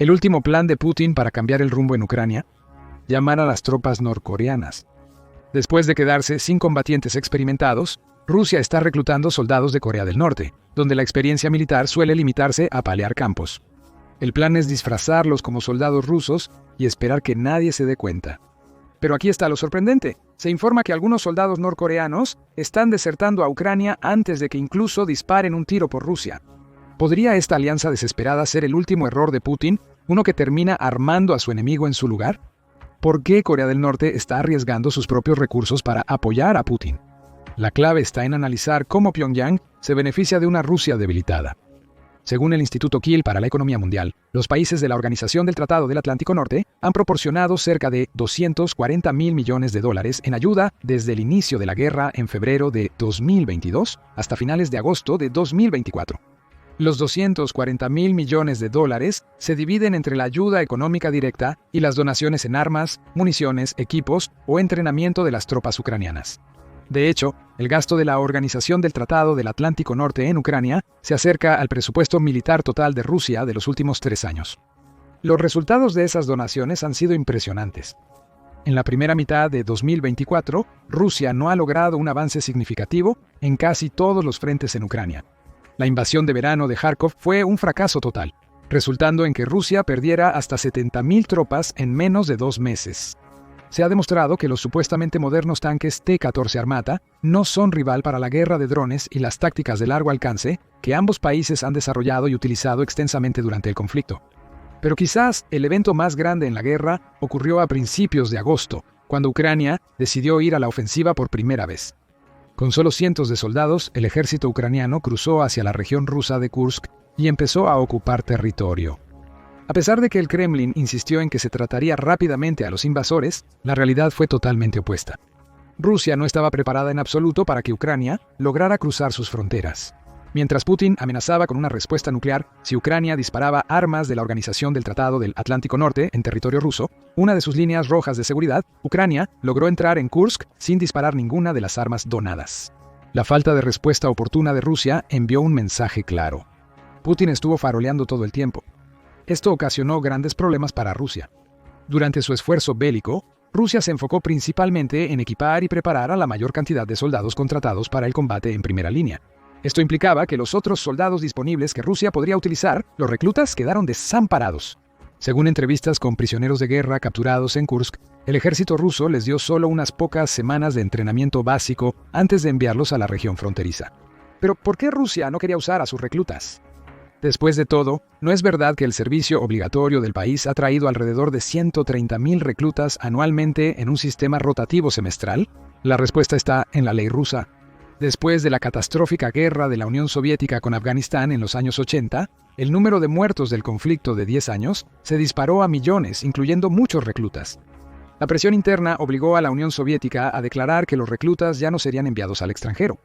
El último plan de Putin para cambiar el rumbo en Ucrania: llamar a las tropas norcoreanas. Después de quedarse sin combatientes experimentados, Rusia está reclutando soldados de Corea del Norte, donde la experiencia militar suele limitarse a palear campos. El plan es disfrazarlos como soldados rusos y esperar que nadie se dé cuenta. Pero aquí está lo sorprendente. Se informa que algunos soldados norcoreanos están desertando a Ucrania antes de que incluso disparen un tiro por Rusia. ¿Podría esta alianza desesperada ser el último error de Putin, uno que termina armando a su enemigo en su lugar? ¿Por qué Corea del Norte está arriesgando sus propios recursos para apoyar a Putin? La clave está en analizar cómo Pyongyang se beneficia de una Rusia debilitada. Según el Instituto Kiel para la Economía Mundial, los países de la Organización del Tratado del Atlántico Norte han proporcionado cerca de $240.000 millones en ayuda desde el inicio de la guerra en febrero de 2022 hasta finales de agosto de 2024. Los $240.000 millones se dividen entre la ayuda económica directa y las donaciones en armas, municiones, equipos o entrenamiento de las tropas ucranianas. De hecho, el gasto de la Organización del Tratado del Atlántico Norte en Ucrania se acerca al presupuesto militar total de Rusia de los últimos 3 años. Los resultados de esas donaciones han sido impresionantes. En la primera mitad de 2024, Rusia no ha logrado un avance significativo en casi todos los frentes en Ucrania. La invasión de verano de Kharkov fue un fracaso total, resultando en que Rusia perdiera hasta 70.000 tropas en menos de 2 meses. Se ha demostrado que los supuestamente modernos tanques T-14 Armata no son rival para la guerra de drones y las tácticas de largo alcance que ambos países han desarrollado y utilizado extensamente durante el conflicto. Pero quizás el evento más grande en la guerra ocurrió a principios de agosto, cuando Ucrania decidió ir a la ofensiva por primera vez. Con solo cientos de soldados, el ejército ucraniano cruzó hacia la región rusa de Kursk y empezó a ocupar territorio. A pesar de que el Kremlin insistió en que se trataría rápidamente a los invasores, la realidad fue totalmente opuesta. Rusia no estaba preparada en absoluto para que Ucrania lograra cruzar sus fronteras. Mientras Putin amenazaba con una respuesta nuclear si Ucrania disparaba armas de la Organización del Tratado del Atlántico Norte en territorio ruso, una de sus líneas rojas de seguridad, Ucrania logró entrar en Kursk sin disparar ninguna de las armas donadas. La falta de respuesta oportuna de Rusia envió un mensaje claro. Putin estuvo faroleando todo el tiempo. Esto ocasionó grandes problemas para Rusia. Durante su esfuerzo bélico, Rusia se enfocó principalmente en equipar y preparar a la mayor cantidad de soldados contratados para el combate en primera línea. Esto implicaba que los otros soldados disponibles que Rusia podría utilizar, los reclutas, quedaron desamparados. Según entrevistas con prisioneros de guerra capturados en Kursk, el ejército ruso les dio solo unas pocas semanas de entrenamiento básico antes de enviarlos a la región fronteriza. Pero ¿por qué Rusia no quería usar a sus reclutas? Después de todo, ¿no es verdad que el servicio obligatorio del país ha traído alrededor de 130.000 reclutas anualmente en un sistema rotativo semestral? La respuesta está en la ley rusa. Después de la catastrófica guerra de la Unión Soviética con Afganistán en los años 80, el número de muertos del conflicto de 10 años se disparó a millones, incluyendo muchos reclutas. La presión interna obligó a la Unión Soviética a declarar que los reclutas ya no serían enviados al extranjero.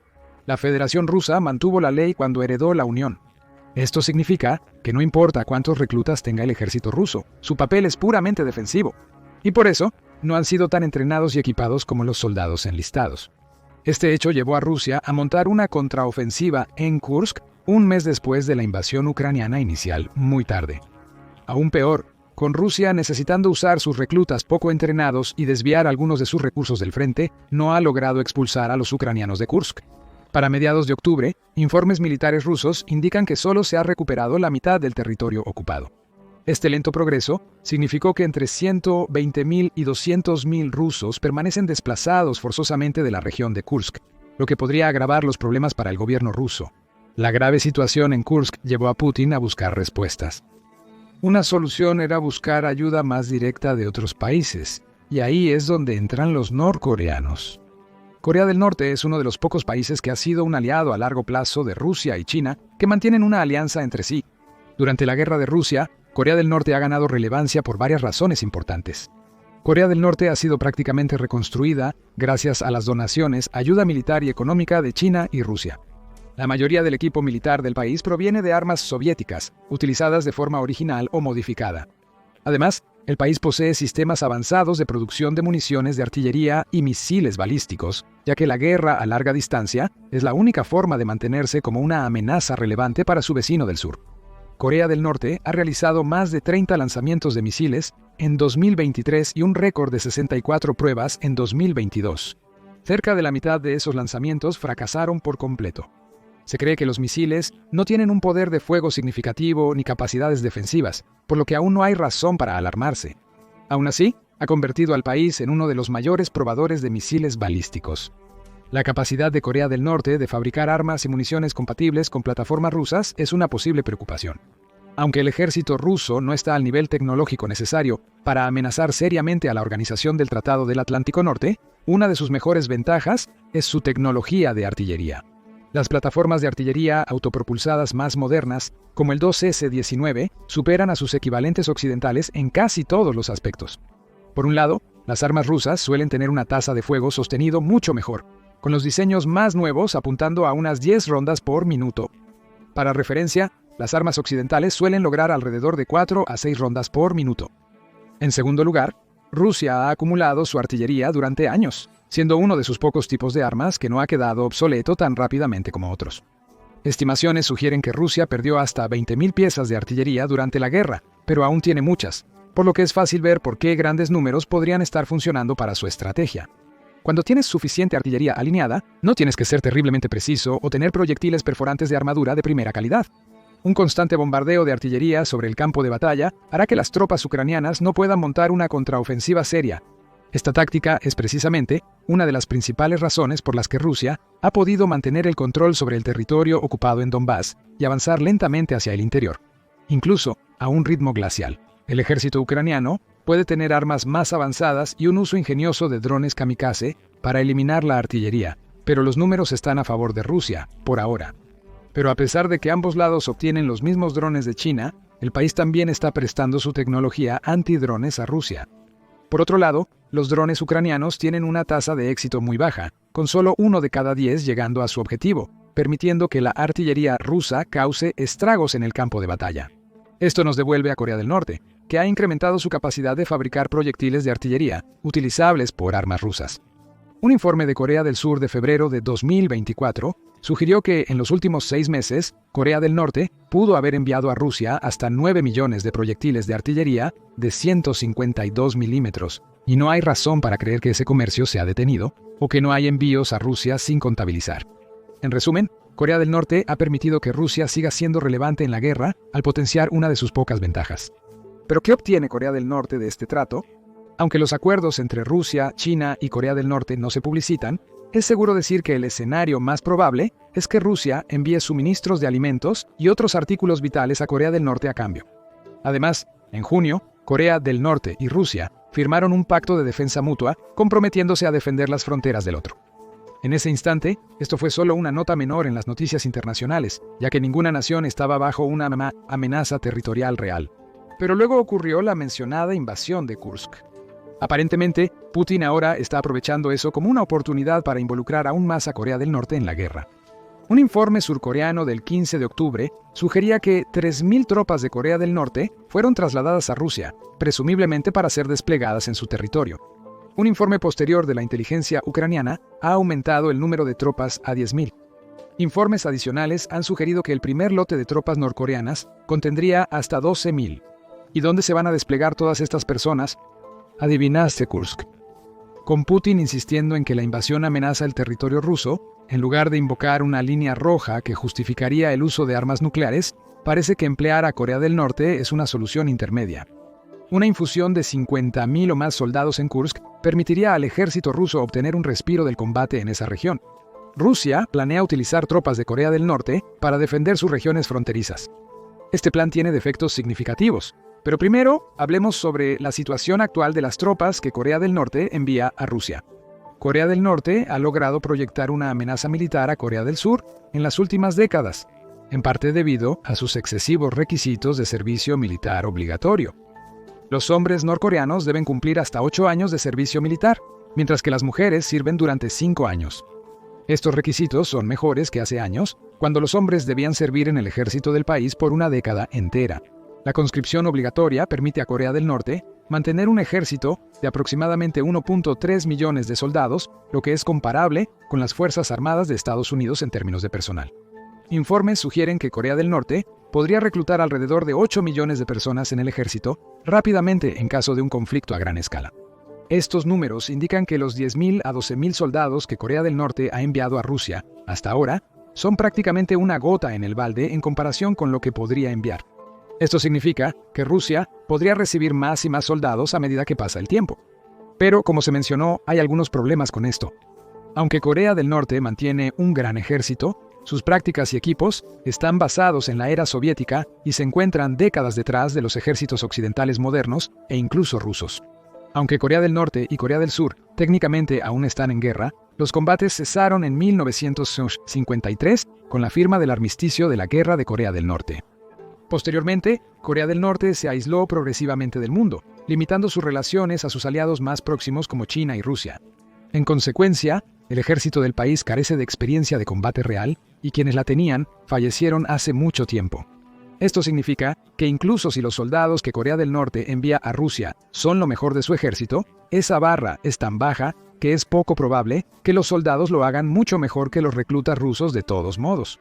La Federación Rusa mantuvo la ley cuando heredó la Unión. Esto significa que no importa cuántos reclutas tenga el ejército ruso, su papel es puramente defensivo. Y por eso, no han sido tan entrenados y equipados como los soldados enlistados. Este hecho llevó a Rusia a montar una contraofensiva en Kursk un mes después de la invasión ucraniana inicial, muy tarde. Aún peor, con Rusia necesitando usar sus reclutas poco entrenados y desviar algunos de sus recursos del frente, no ha logrado expulsar a los ucranianos de Kursk. Para mediados de octubre, informes militares rusos indican que solo se ha recuperado la mitad del territorio ocupado. Este lento progreso significó que entre 120.000 y 200.000 rusos permanecen desplazados forzosamente de la región de Kursk, lo que podría agravar los problemas para el gobierno ruso. La grave situación en Kursk llevó a Putin a buscar respuestas. Una solución era buscar ayuda más directa de otros países, y ahí es donde entran los norcoreanos. Corea del Norte es uno de los pocos países que ha sido un aliado a largo plazo de Rusia y China, que mantienen una alianza entre sí. Durante la guerra de Rusia, Corea del Norte ha ganado relevancia por varias razones importantes. Corea del Norte ha sido prácticamente reconstruida gracias a las donaciones, ayuda militar y económica de China y Rusia. La mayoría del equipo militar del país proviene de armas soviéticas, utilizadas de forma original o modificada. Además, el país posee sistemas avanzados de producción de municiones de artillería y misiles balísticos, ya que la guerra a larga distancia es la única forma de mantenerse como una amenaza relevante para su vecino del sur. Corea del Norte ha realizado más de 30 lanzamientos de misiles en 2023 y un récord de 64 pruebas en 2022. Cerca de la mitad de esos lanzamientos fracasaron por completo. Se cree que los misiles no tienen un poder de fuego significativo ni capacidades defensivas, por lo que aún no hay razón para alarmarse. Aún así, ha convertido al país en uno de los mayores probadores de misiles balísticos. La capacidad de Corea del Norte de fabricar armas y municiones compatibles con plataformas rusas es una posible preocupación. Aunque el ejército ruso no está al nivel tecnológico necesario para amenazar seriamente a la Organización del Tratado del Atlántico Norte, una de sus mejores ventajas es su tecnología de artillería. Las plataformas de artillería autopropulsadas más modernas, como el 2S-19, superan a sus equivalentes occidentales en casi todos los aspectos. Por un lado, las armas rusas suelen tener una tasa de fuego sostenido mucho mejor, con los diseños más nuevos apuntando a unas 10 rondas por minuto. Para referencia, las armas occidentales suelen lograr alrededor de 4 a 6 rondas por minuto. En segundo lugar, Rusia ha acumulado su artillería durante años, siendo uno de sus pocos tipos de armas que no ha quedado obsoleto tan rápidamente como otros. Estimaciones sugieren que Rusia perdió hasta 20.000 piezas de artillería durante la guerra, pero aún tiene muchas, por lo que es fácil ver por qué grandes números podrían estar funcionando para su estrategia. Cuando tienes suficiente artillería alineada, no tienes que ser terriblemente preciso o tener proyectiles perforantes de armadura de primera calidad. Un constante bombardeo de artillería sobre el campo de batalla hará que las tropas ucranianas no puedan montar una contraofensiva seria. Esta táctica es precisamente una de las principales razones por las que Rusia ha podido mantener el control sobre el territorio ocupado en Donbass y avanzar lentamente hacia el interior, incluso a un ritmo glacial. El ejército ucraniano puede tener armas más avanzadas y un uso ingenioso de drones kamikaze para eliminar la artillería, pero los números están a favor de Rusia, por ahora. Pero a pesar de que ambos lados obtienen los mismos drones de China, el país también está prestando su tecnología antidrones a Rusia. Por otro lado, los drones ucranianos tienen una tasa de éxito muy baja, con solo 1 de cada 10 llegando a su objetivo, permitiendo que la artillería rusa cause estragos en el campo de batalla. Esto nos devuelve a Corea del Norte, que ha incrementado su capacidad de fabricar proyectiles de artillería utilizables por armas rusas. Un informe de Corea del Sur de febrero de 2024 sugirió que en los últimos 6 meses, Corea del Norte pudo haber enviado a Rusia hasta 9 millones de proyectiles de artillería de 152 milímetros, y no hay razón para creer que ese comercio se ha detenido o que no hay envíos a Rusia sin contabilizar. En resumen, Corea del Norte ha permitido que Rusia siga siendo relevante en la guerra al potenciar una de sus pocas ventajas. ¿Pero qué obtiene Corea del Norte de este trato? Aunque los acuerdos entre Rusia, China y Corea del Norte no se publicitan, es seguro decir que el escenario más probable es que Rusia envíe suministros de alimentos y otros artículos vitales a Corea del Norte a cambio. Además, en junio, Corea del Norte y Rusia firmaron un pacto de defensa mutua comprometiéndose a defender las fronteras del otro. En ese instante, esto fue solo una nota menor en las noticias internacionales, ya que ninguna nación estaba bajo una amenaza territorial real. Pero luego ocurrió la mencionada invasión de Kursk. Aparentemente, Putin ahora está aprovechando eso como una oportunidad para involucrar aún más a Corea del Norte en la guerra. Un informe surcoreano del 15 de octubre sugería que 3.000 tropas de Corea del Norte fueron trasladadas a Rusia, presumiblemente para ser desplegadas en su territorio. Un informe posterior de la inteligencia ucraniana ha aumentado el número de tropas a 10.000. Informes adicionales han sugerido que el primer lote de tropas norcoreanas contendría hasta 12.000. ¿Y dónde se van a desplegar todas estas personas? Adivinaste, Kursk. Con Putin insistiendo en que la invasión amenaza el territorio ruso, en lugar de invocar una línea roja que justificaría el uso de armas nucleares, parece que emplear a Corea del Norte es una solución intermedia. Una infusión de 50.000 o más soldados en Kursk permitiría al ejército ruso obtener un respiro del combate en esa región. Rusia planea utilizar tropas de Corea del Norte para defender sus regiones fronterizas. Este plan tiene defectos significativos. Pero primero, hablemos sobre la situación actual de las tropas que Corea del Norte envía a Rusia. Corea del Norte ha logrado proyectar una amenaza militar a Corea del Sur en las últimas décadas, en parte debido a sus excesivos requisitos de servicio militar obligatorio. Los hombres norcoreanos deben cumplir hasta 8 años de servicio militar, mientras que las mujeres sirven durante 5 años. Estos requisitos son mejores que hace años, cuando los hombres debían servir en el ejército del país por una década entera. La conscripción obligatoria permite a Corea del Norte mantener un ejército de aproximadamente 1.3 millones de soldados, lo que es comparable con las Fuerzas Armadas de Estados Unidos en términos de personal. Informes sugieren que Corea del Norte podría reclutar alrededor de 8 millones de personas en el ejército rápidamente en caso de un conflicto a gran escala. Estos números indican que los 10.000 a 12.000 soldados que Corea del Norte ha enviado a Rusia hasta ahora son prácticamente una gota en el balde en comparación con lo que podría enviar. Esto significa que Rusia podría recibir más y más soldados a medida que pasa el tiempo. Pero, como se mencionó, hay algunos problemas con esto. Aunque Corea del Norte mantiene un gran ejército, sus prácticas y equipos están basados en la era soviética y se encuentran décadas detrás de los ejércitos occidentales modernos e incluso rusos. Aunque Corea del Norte y Corea del Sur técnicamente aún están en guerra, los combates cesaron en 1953 con la firma del armisticio de la Guerra de Corea del Norte. Posteriormente, Corea del Norte se aisló progresivamente del mundo, limitando sus relaciones a sus aliados más próximos como China y Rusia. En consecuencia, el ejército del país carece de experiencia de combate real y quienes la tenían fallecieron hace mucho tiempo. Esto significa que incluso si los soldados que Corea del Norte envía a Rusia son lo mejor de su ejército, esa barra es tan baja que es poco probable que los soldados lo hagan mucho mejor que los reclutas rusos de todos modos.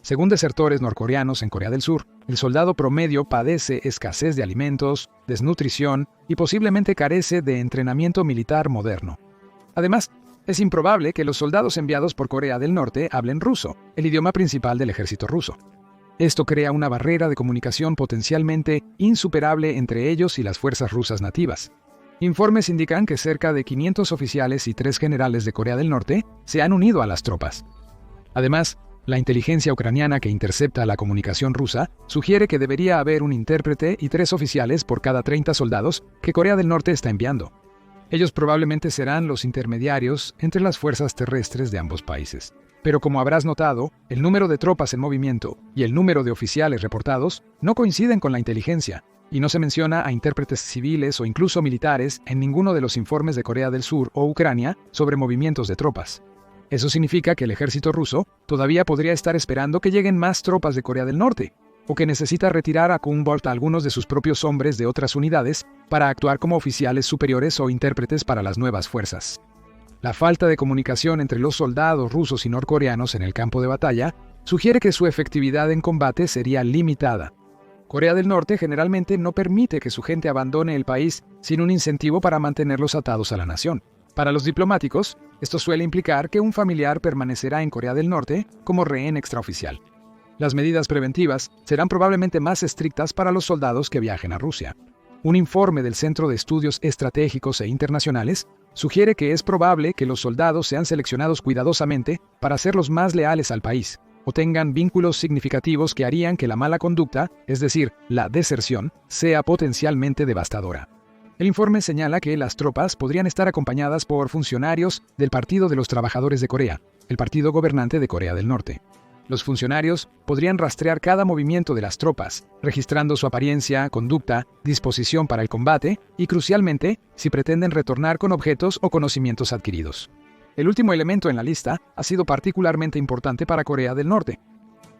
Según desertores norcoreanos en Corea del Sur, el soldado promedio padece escasez de alimentos, desnutrición y posiblemente carece de entrenamiento militar moderno. Además, es improbable que los soldados enviados por Corea del Norte hablen ruso, el idioma principal del ejército ruso. Esto crea una barrera de comunicación potencialmente insuperable entre ellos y las fuerzas rusas nativas. Informes indican que cerca de 500 oficiales y 3 generales de Corea del Norte se han unido a las tropas. Además, la inteligencia ucraniana que intercepta la comunicación rusa sugiere que debería haber un intérprete y 3 oficiales por cada 30 soldados que Corea del Norte está enviando. Ellos probablemente serán los intermediarios entre las fuerzas terrestres de ambos países. Pero como habrás notado, el número de tropas en movimiento y el número de oficiales reportados no coinciden con la inteligencia, y no se menciona a intérpretes civiles o incluso militares en ninguno de los informes de Corea del Sur o Ucrania sobre movimientos de tropas. Eso significa que el ejército ruso todavía podría estar esperando que lleguen más tropas de Corea del Norte, o que necesita retirar a Kunbolt a algunos de sus propios hombres de otras unidades para actuar como oficiales superiores o intérpretes para las nuevas fuerzas. La falta de comunicación entre los soldados rusos y norcoreanos en el campo de batalla sugiere que su efectividad en combate sería limitada. Corea del Norte generalmente no permite que su gente abandone el país sin un incentivo para mantenerlos atados a la nación. Para los diplomáticos, esto suele implicar que un familiar permanecerá en Corea del Norte como rehén extraoficial. Las medidas preventivas serán probablemente más estrictas para los soldados que viajen a Rusia. Un informe del Centro de Estudios Estratégicos e Internacionales sugiere que es probable que los soldados sean seleccionados cuidadosamente para ser los más leales al país, o tengan vínculos significativos que harían que la mala conducta, es decir, la deserción, sea potencialmente devastadora. El informe señala que las tropas podrían estar acompañadas por funcionarios del Partido de los Trabajadores de Corea, el partido gobernante de Corea del Norte. Los funcionarios podrían rastrear cada movimiento de las tropas, registrando su apariencia, conducta, disposición para el combate y, crucialmente, si pretenden retornar con objetos o conocimientos adquiridos. El último elemento en la lista ha sido particularmente importante para Corea del Norte.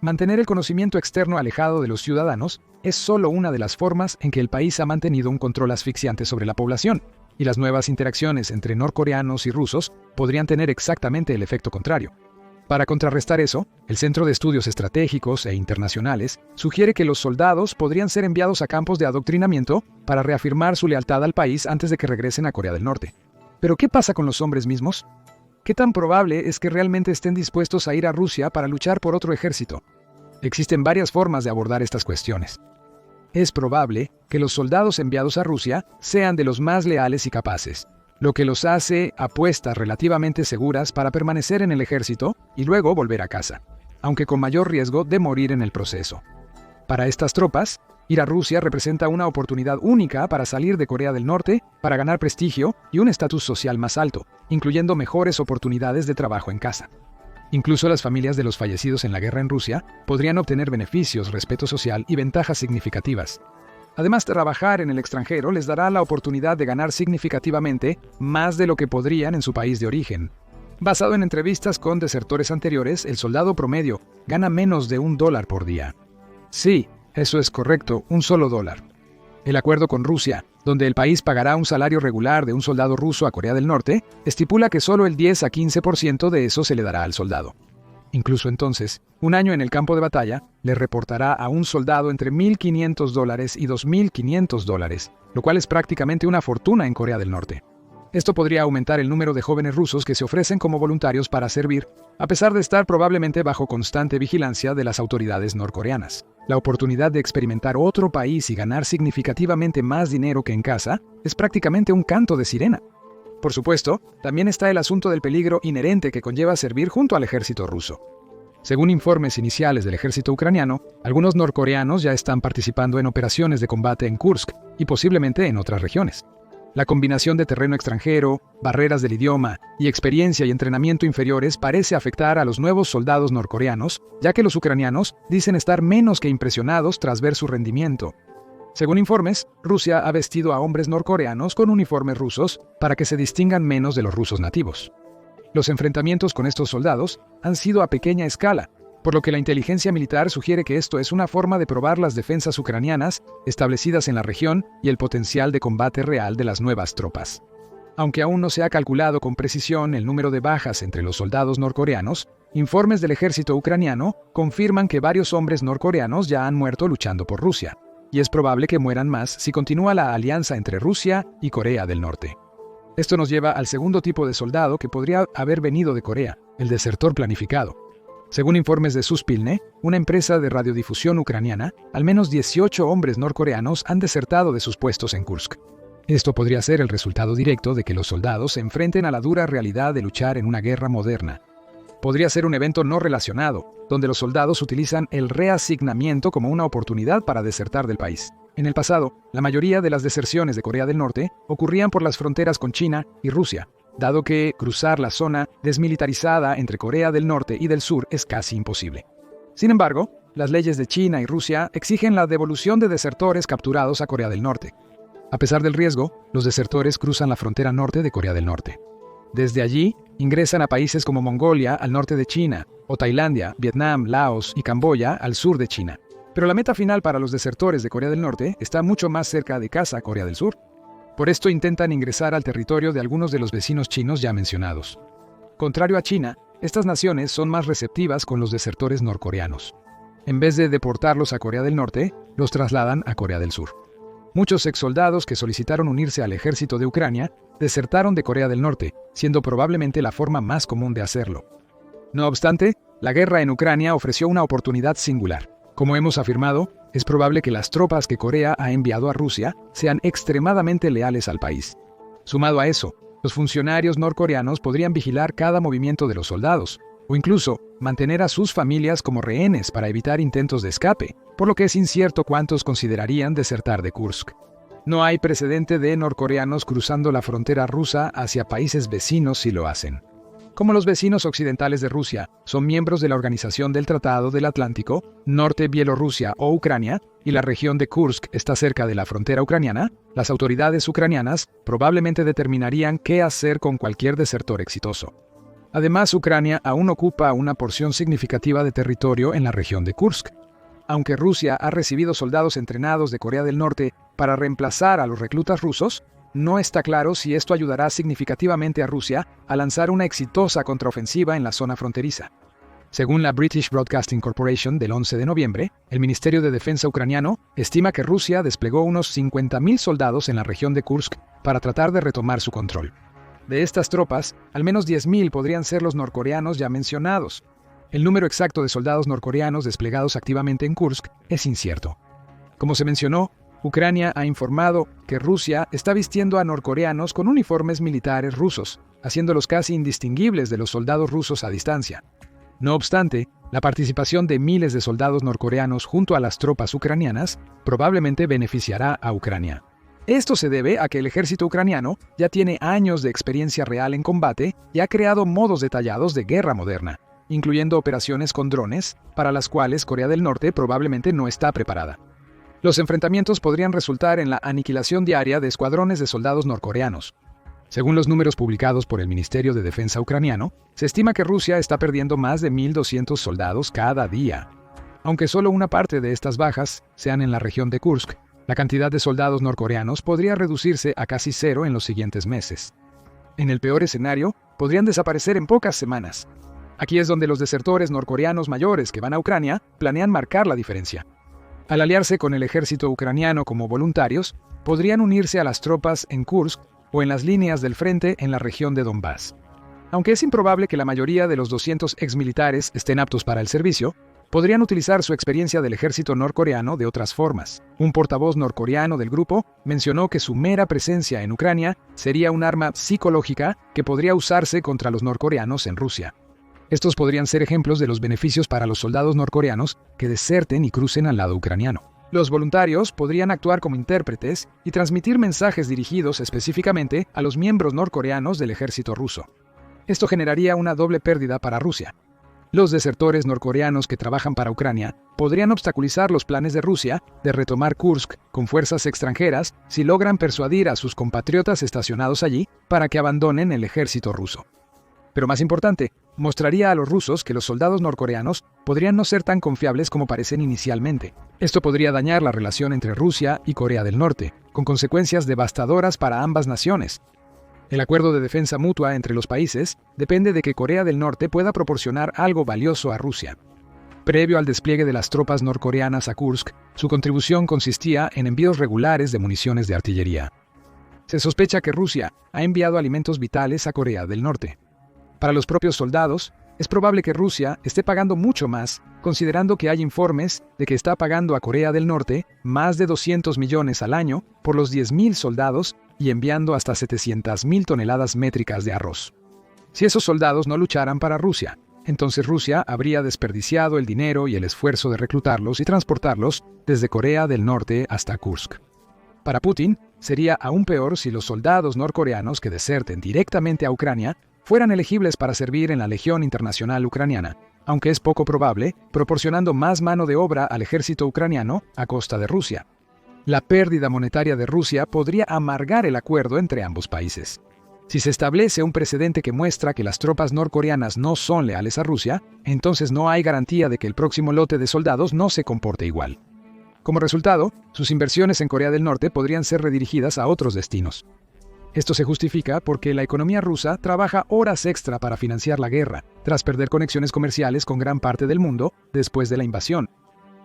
Mantener el conocimiento externo alejado de los ciudadanos es solo una de las formas en que el país ha mantenido un control asfixiante sobre la población, y las nuevas interacciones entre norcoreanos y rusos podrían tener exactamente el efecto contrario. Para contrarrestar eso, el Centro de Estudios Estratégicos e Internacionales sugiere que los soldados podrían ser enviados a campos de adoctrinamiento para reafirmar su lealtad al país antes de que regresen a Corea del Norte. ¿Pero qué pasa con los hombres mismos? ¿Qué tan probable es que realmente estén dispuestos a ir a Rusia para luchar por otro ejército? Existen varias formas de abordar estas cuestiones. Es probable que los soldados enviados a Rusia sean de los más leales y capaces, lo que los hace apuestas relativamente seguras para permanecer en el ejército y luego volver a casa, aunque con mayor riesgo de morir en el proceso. Para estas tropas, ir a Rusia representa una oportunidad única para salir de Corea del Norte, para ganar prestigio y un estatus social más alto, incluyendo mejores oportunidades de trabajo en casa. Incluso las familias de los fallecidos en la guerra en Rusia podrían obtener beneficios, respeto social y ventajas significativas. Además, trabajar en el extranjero les dará la oportunidad de ganar significativamente más de lo que podrían en su país de origen. Basado en entrevistas con desertores anteriores, el soldado promedio gana menos de $1 por día. Sí, eso es correcto, $1. El acuerdo con Rusia, donde el país pagará un salario regular de un soldado ruso a Corea del Norte, estipula que solo el 10 a 15% de eso se le dará al soldado. Incluso entonces, un año en el campo de batalla le reportará a un soldado entre $1.500 y $2.500, lo cual es prácticamente una fortuna en Corea del Norte. Esto podría aumentar el número de jóvenes rusos que se ofrecen como voluntarios para servir, a pesar de estar probablemente bajo constante vigilancia de las autoridades norcoreanas. La oportunidad de experimentar otro país y ganar significativamente más dinero que en casa es prácticamente un canto de sirena. Por supuesto, también está el asunto del peligro inherente que conlleva servir junto al ejército ruso. Según informes iniciales del ejército ucraniano, algunos norcoreanos ya están participando en operaciones de combate en Kursk y posiblemente en otras regiones. La combinación de terreno extranjero, barreras del idioma y experiencia y entrenamiento inferiores parece afectar a los nuevos soldados norcoreanos, ya que los ucranianos dicen estar menos que impresionados tras ver su rendimiento. Según informes, Rusia ha vestido a hombres norcoreanos con uniformes rusos para que se distingan menos de los rusos nativos. Los enfrentamientos con estos soldados han sido a pequeña escala, por lo que la inteligencia militar sugiere que esto es una forma de probar las defensas ucranianas establecidas en la región y el potencial de combate real de las nuevas tropas. Aunque aún no se ha calculado con precisión el número de bajas entre los soldados norcoreanos, informes del ejército ucraniano confirman que varios hombres norcoreanos ya han muerto luchando por Rusia, y es probable que mueran más si continúa la alianza entre Rusia y Corea del Norte. Esto nos lleva al segundo tipo de soldado que podría haber venido de Corea, el desertor planificado. Según informes de Suspilne, una empresa de radiodifusión ucraniana, al menos 18 hombres norcoreanos han desertado de sus puestos en Kursk. Esto podría ser el resultado directo de que los soldados se enfrenten a la dura realidad de luchar en una guerra moderna. Podría ser un evento no relacionado, donde los soldados utilizan el reasignamiento como una oportunidad para desertar del país. En el pasado, la mayoría de las deserciones de Corea del Norte ocurrían por las fronteras con China y Rusia, dado que cruzar la zona desmilitarizada entre Corea del Norte y del Sur es casi imposible. Sin embargo, las leyes de China y Rusia exigen la devolución de desertores capturados a Corea del Norte. A pesar del riesgo, los desertores cruzan la frontera norte de Corea del Norte. Desde allí, ingresan a países como Mongolia, al norte de China, o Tailandia, Vietnam, Laos y Camboya, al sur de China. Pero la meta final para los desertores de Corea del Norte está mucho más cerca de casa, Corea del Sur. Por esto intentan ingresar al territorio de algunos de los vecinos chinos ya mencionados. Contrario a China, estas naciones son más receptivas con los desertores norcoreanos. En vez de deportarlos a Corea del Norte, los trasladan a Corea del Sur. Muchos exsoldados que solicitaron unirse al ejército de Ucrania desertaron de Corea del Norte, siendo probablemente la forma más común de hacerlo. No obstante, la guerra en Ucrania ofreció una oportunidad singular. Como hemos afirmado, es probable que las tropas que Corea ha enviado a Rusia sean extremadamente leales al país. Sumado a eso, los funcionarios norcoreanos podrían vigilar cada movimiento de los soldados, o incluso mantener a sus familias como rehenes para evitar intentos de escape, por lo que es incierto cuántos considerarían desertar de Kursk. No hay precedente de norcoreanos cruzando la frontera rusa hacia países vecinos si lo hacen. Como los vecinos occidentales de Rusia son miembros de la Organización del Tratado del Atlántico, Norte Bielorrusia o Ucrania, y la región de Kursk está cerca de la frontera ucraniana, las autoridades ucranianas probablemente determinarían qué hacer con cualquier desertor exitoso. Además, Ucrania aún ocupa una porción significativa de territorio en la región de Kursk. Aunque Rusia ha recibido soldados entrenados de Corea del Norte para reemplazar a los reclutas rusos, no está claro si esto ayudará significativamente a Rusia a lanzar una exitosa contraofensiva en la zona fronteriza. Según la British Broadcasting Corporation del 11 de noviembre, el Ministerio de Defensa ucraniano estima que Rusia desplegó unos 50.000 soldados en la región de Kursk para tratar de retomar su control. De estas tropas, al menos 10.000 podrían ser los norcoreanos ya mencionados. El número exacto de soldados norcoreanos desplegados activamente en Kursk es incierto. Como se mencionó, Ucrania ha informado que Rusia está vistiendo a norcoreanos con uniformes militares rusos, haciéndolos casi indistinguibles de los soldados rusos a distancia. No obstante, la participación de miles de soldados norcoreanos junto a las tropas ucranianas probablemente beneficiará a Ucrania. Esto se debe a que el ejército ucraniano ya tiene años de experiencia real en combate y ha creado modos detallados de guerra moderna, incluyendo operaciones con drones, para las cuales Corea del Norte probablemente no está preparada. Los enfrentamientos podrían resultar en la aniquilación diaria de escuadrones de soldados norcoreanos. Según los números publicados por el Ministerio de Defensa ucraniano, se estima que Rusia está perdiendo más de 1.200 soldados cada día. Aunque solo una parte de estas bajas sean en la región de Kursk, la cantidad de soldados norcoreanos podría reducirse a casi cero en los siguientes meses. En el peor escenario, podrían desaparecer en pocas semanas. Aquí es donde los desertores norcoreanos mayores que van a Ucrania planean marcar la diferencia. Al aliarse con el ejército ucraniano como voluntarios, podrían unirse a las tropas en Kursk o en las líneas del frente en la región de Donbass. Aunque es improbable que la mayoría de los 200 exmilitares estén aptos para el servicio, podrían utilizar su experiencia del ejército norcoreano de otras formas. Un portavoz norcoreano del grupo mencionó que su mera presencia en Ucrania sería un arma psicológica que podría usarse contra los norcoreanos en Rusia. Estos podrían ser ejemplos de los beneficios para los soldados norcoreanos que deserten y crucen al lado ucraniano. Los voluntarios podrían actuar como intérpretes y transmitir mensajes dirigidos específicamente a los miembros norcoreanos del ejército ruso. Esto generaría una doble pérdida para Rusia. Los desertores norcoreanos que trabajan para Ucrania podrían obstaculizar los planes de Rusia de retomar Kursk con fuerzas extranjeras si logran persuadir a sus compatriotas estacionados allí para que abandonen el ejército ruso. Pero más importante, mostraría a los rusos que los soldados norcoreanos podrían no ser tan confiables como parecen inicialmente. Esto podría dañar la relación entre Rusia y Corea del Norte, con consecuencias devastadoras para ambas naciones. El acuerdo de defensa mutua entre los países depende de que Corea del Norte pueda proporcionar algo valioso a Rusia. Previo al despliegue de las tropas norcoreanas a Kursk, su contribución consistía en envíos regulares de municiones de artillería. Se sospecha que Rusia ha enviado alimentos vitales a Corea del Norte. Para los propios soldados, es probable que Rusia esté pagando mucho más, considerando que hay informes de que está pagando a Corea del Norte más de 200 millones al año por los 10.000 soldados y enviando hasta 700.000 toneladas métricas de arroz. Si esos soldados no lucharan para Rusia, entonces Rusia habría desperdiciado el dinero y el esfuerzo de reclutarlos y transportarlos desde Corea del Norte hasta Kursk. Para Putin, sería aún peor si los soldados norcoreanos que deserten directamente a Ucrania fueran elegibles para servir en la Legión Internacional Ucraniana, aunque es poco probable, proporcionando más mano de obra al ejército ucraniano a costa de Rusia. La pérdida monetaria de Rusia podría amargar el acuerdo entre ambos países. Si se establece un precedente que muestra que las tropas norcoreanas no son leales a Rusia, entonces no hay garantía de que el próximo lote de soldados no se comporte igual. Como resultado, sus inversiones en Corea del Norte podrían ser redirigidas a otros destinos. Esto se justifica porque la economía rusa trabaja horas extra para financiar la guerra, tras perder conexiones comerciales con gran parte del mundo después de la invasión.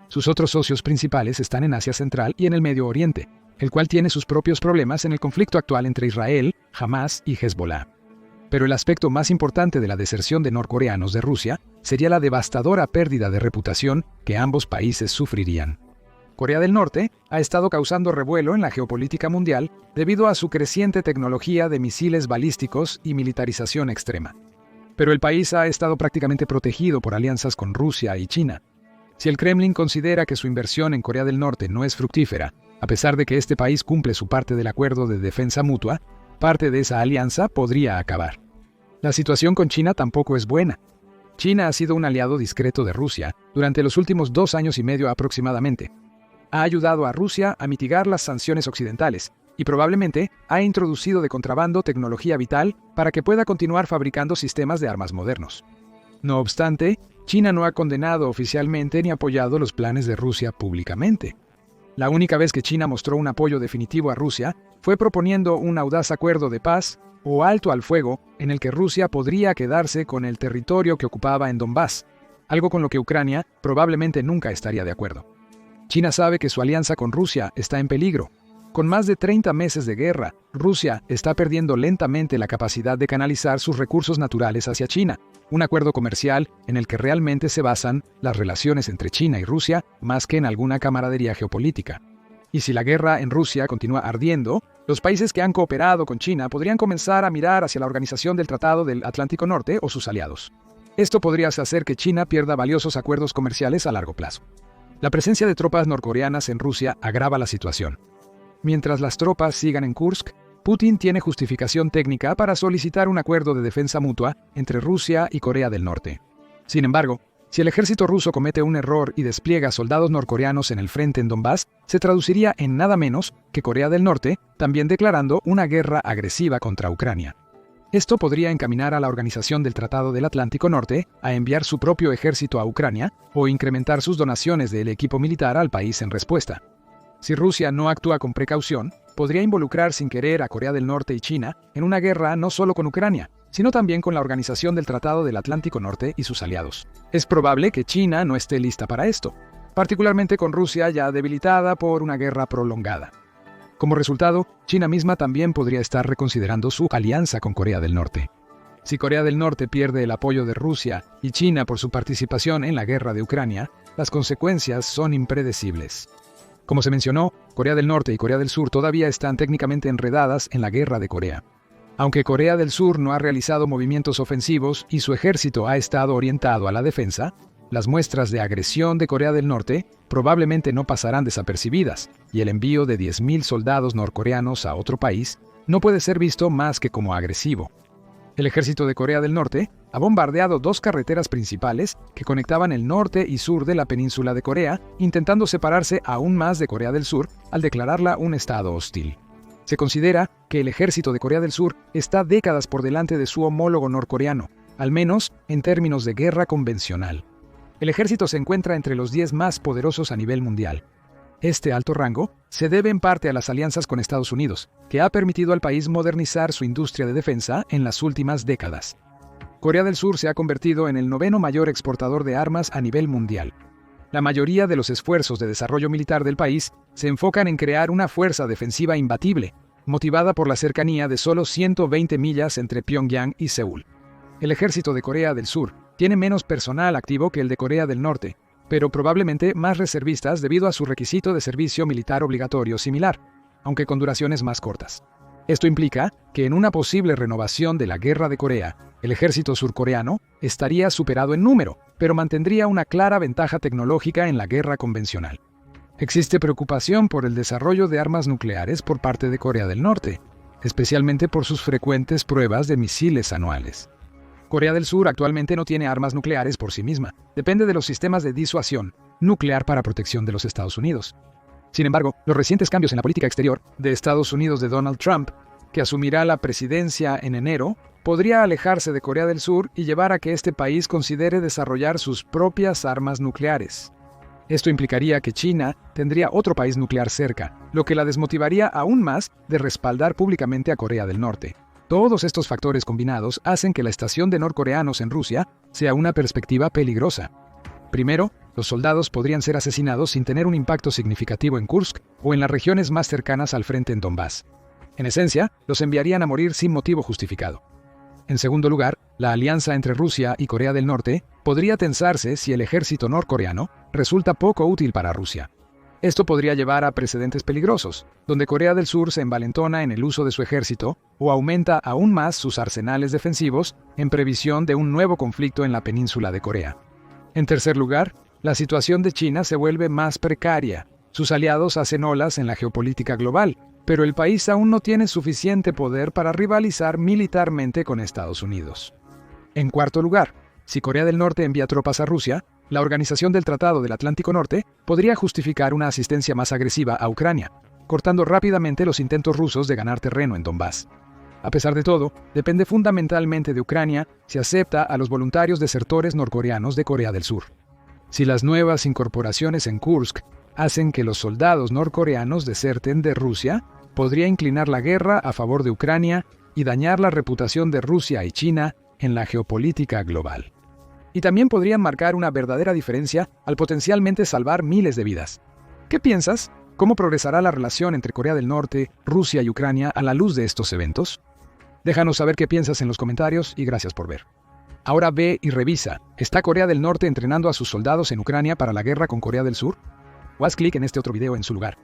Sus otros socios principales están en Asia Central y en el Medio Oriente, el cual tiene sus propios problemas en el conflicto actual entre Israel, Hamás y Hezbollah. Pero el aspecto más importante de la deserción de norcoreanos de Rusia sería la devastadora pérdida de reputación que ambos países sufrirían. Corea del Norte ha estado causando revuelo en la geopolítica mundial debido a su creciente tecnología de misiles balísticos y militarización extrema. Pero el país ha estado prácticamente protegido por alianzas con Rusia y China. Si el Kremlin considera que su inversión en Corea del Norte no es fructífera, a pesar de que este país cumple su parte del acuerdo de defensa mutua, parte de esa alianza podría acabar. La situación con China tampoco es buena. China ha sido un aliado discreto de Rusia durante los últimos 2 años y medio aproximadamente. Ha ayudado a Rusia a mitigar las sanciones occidentales y probablemente ha introducido de contrabando tecnología vital para que pueda continuar fabricando sistemas de armas modernos. No obstante, China no ha condenado oficialmente ni apoyado los planes de Rusia públicamente. La única vez que China mostró un apoyo definitivo a Rusia fue proponiendo un audaz acuerdo de paz o alto al fuego en el que Rusia podría quedarse con el territorio que ocupaba en Donbass, algo con lo que Ucrania probablemente nunca estaría de acuerdo. China sabe que su alianza con Rusia está en peligro. Con más de 30 meses de guerra, Rusia está perdiendo lentamente la capacidad de canalizar sus recursos naturales hacia China, un acuerdo comercial en el que realmente se basan las relaciones entre China y Rusia más que en alguna camaradería geopolítica. Y si la guerra en Rusia continúa ardiendo, los países que han cooperado con China podrían comenzar a mirar hacia la Organización del Tratado del Atlántico Norte o sus aliados. Esto podría hacer que China pierda valiosos acuerdos comerciales a largo plazo. La presencia de tropas norcoreanas en Rusia agrava la situación. Mientras las tropas sigan en Kursk, Putin tiene justificación técnica para solicitar un acuerdo de defensa mutua entre Rusia y Corea del Norte. Sin embargo, si el ejército ruso comete un error y despliega soldados norcoreanos en el frente en Donbass, se traduciría en nada menos que Corea del Norte también declarando una guerra agresiva contra Ucrania. Esto podría encaminar a la Organización del Tratado del Atlántico Norte a enviar su propio ejército a Ucrania o incrementar sus donaciones del equipo militar al país en respuesta. Si Rusia no actúa con precaución, podría involucrar sin querer a Corea del Norte y China en una guerra no solo con Ucrania, sino también con la Organización del Tratado del Atlántico Norte y sus aliados. Es probable que China no esté lista para esto, particularmente con Rusia ya debilitada por una guerra prolongada. Como resultado, China misma también podría estar reconsiderando su alianza con Corea del Norte. Si Corea del Norte pierde el apoyo de Rusia y China por su participación en la guerra de Ucrania, las consecuencias son impredecibles. Como se mencionó, Corea del Norte y Corea del Sur todavía están técnicamente enredadas en la guerra de Corea. Aunque Corea del Sur no ha realizado movimientos ofensivos y su ejército ha estado orientado a la defensa, las muestras de agresión de Corea del Norte probablemente no pasarán desapercibidas, y el envío de 10.000 soldados norcoreanos a otro país no puede ser visto más que como agresivo. El ejército de Corea del Norte ha bombardeado 2 carreteras principales que conectaban el norte y sur de la península de Corea, intentando separarse aún más de Corea del Sur al declararla un estado hostil. Se considera que el ejército de Corea del Sur está décadas por delante de su homólogo norcoreano, al menos en términos de guerra convencional. El ejército se encuentra entre los 10 más poderosos a nivel mundial. Este alto rango se debe en parte a las alianzas con Estados Unidos, que ha permitido al país modernizar su industria de defensa en las últimas décadas. Corea del Sur se ha convertido en el 9º mayor exportador de armas a nivel mundial. La mayoría de los esfuerzos de desarrollo militar del país se enfocan en crear una fuerza defensiva imbatible, motivada por la cercanía de solo 120 millas entre Pyongyang y Seúl. El ejército de Corea del Sur tiene menos personal activo que el de Corea del Norte, pero probablemente más reservistas debido a su requisito de servicio militar obligatorio similar, aunque con duraciones más cortas. Esto implica que en una posible renovación de la Guerra de Corea, el ejército surcoreano estaría superado en número, pero mantendría una clara ventaja tecnológica en la guerra convencional. Existe preocupación por el desarrollo de armas nucleares por parte de Corea del Norte, especialmente por sus frecuentes pruebas de misiles anuales. Corea del Sur actualmente no tiene armas nucleares por sí misma, depende de los sistemas de disuasión nuclear para protección de los Estados Unidos. Sin embargo, los recientes cambios en la política exterior de Estados Unidos de Donald Trump, que asumirá la presidencia en enero, podría alejarse de Corea del Sur y llevar a que este país considere desarrollar sus propias armas nucleares. Esto implicaría que China tendría otro país nuclear cerca, lo que la desmotivaría aún más de respaldar públicamente a Corea del Norte. Todos estos factores combinados hacen que la estación de norcoreanos en Rusia sea una perspectiva peligrosa. Primero, los soldados podrían ser asesinados sin tener un impacto significativo en Kursk o en las regiones más cercanas al frente en Donbass. En esencia, los enviarían a morir sin motivo justificado. En segundo lugar, la alianza entre Rusia y Corea del Norte podría tensarse si el ejército norcoreano resulta poco útil para Rusia. Esto podría llevar a precedentes peligrosos, donde Corea del Sur se envalentona en el uso de su ejército o aumenta aún más sus arsenales defensivos en previsión de un nuevo conflicto en la península de Corea. En tercer lugar, la situación de China se vuelve más precaria. Sus aliados hacen olas en la geopolítica global, pero el país aún no tiene suficiente poder para rivalizar militarmente con Estados Unidos. En cuarto lugar, si Corea del Norte envía tropas a Rusia, la Organización del Tratado del Atlántico Norte podría justificar una asistencia más agresiva a Ucrania, cortando rápidamente los intentos rusos de ganar terreno en Donbass. A pesar de todo, depende fundamentalmente de Ucrania si acepta a los voluntarios desertores norcoreanos de Corea del Sur. Si las nuevas incorporaciones en Kursk hacen que los soldados norcoreanos deserten de Rusia, podría inclinar la guerra a favor de Ucrania y dañar la reputación de Rusia y China en la geopolítica global. Y también podrían marcar una verdadera diferencia al potencialmente salvar miles de vidas. ¿Qué piensas? ¿Cómo progresará la relación entre Corea del Norte, Rusia y Ucrania a la luz de estos eventos? Déjanos saber qué piensas en los comentarios y gracias por ver. Ahora ve y revisa. ¿Está Corea del Norte entrenando a sus soldados en Ucrania para la guerra con Corea del Sur? O haz clic en este otro video en su lugar.